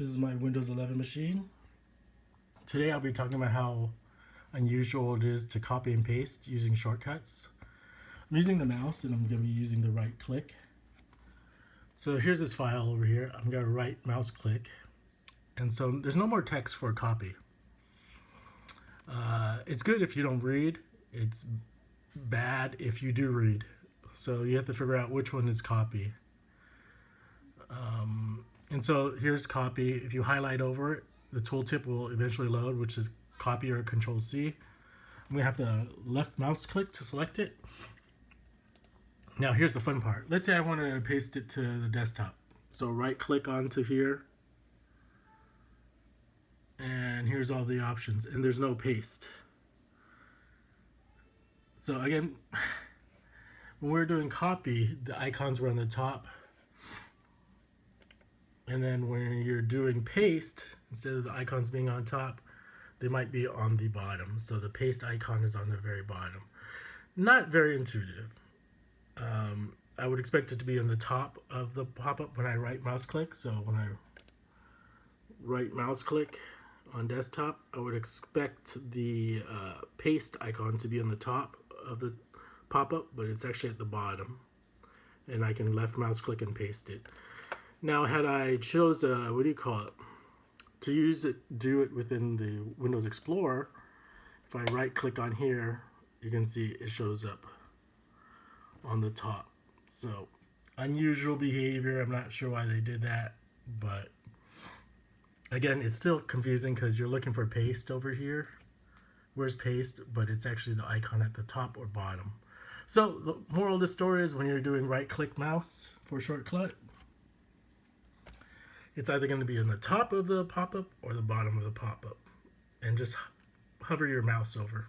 This is my Windows 11 machine. Today I'll be talking about how unusual it is to copy and paste using shortcuts. I'm using the mouse and I'm going to be using the right click. So here's this file over here. I'm going to right mouse click. And so there's no more text for a copy. It's good if you don't read. It's bad if you do read. So you have to figure out which one is copy. And so here's copy. If you highlight over it, the tooltip will eventually load, which is copy or Control C. I'm gonna have to left mouse click to select it. Now here's the fun part. Let's say I want to paste it to the desktop. So right click onto here. And here's all the options. And there's no paste. So again, when we're doing copy, the icons were on the top. And then when you're doing paste, instead of the icons being on top, they might be on the bottom. So the paste icon is on the very bottom. Not very intuitive. I would expect it to be on the top of the pop-up when I right mouse click. So when I right mouse click on desktop, I would expect the paste icon to be on the top of the pop-up, but it's actually at the bottom. And I can left mouse click and paste it. Now, had I chose to use it, do it within the Windows Explorer, if I right click on here, you can see it shows up on the top. So, unusual behavior. I'm not sure why they did that, but again, it's still confusing because you're looking for paste over here. Where's paste? But it's actually the icon at the top or bottom. So, the moral of the story is when you're doing right click mouse for a shortcut, it's either going to be on the top of the pop-up or the bottom of the pop-up. And just hover your mouse over.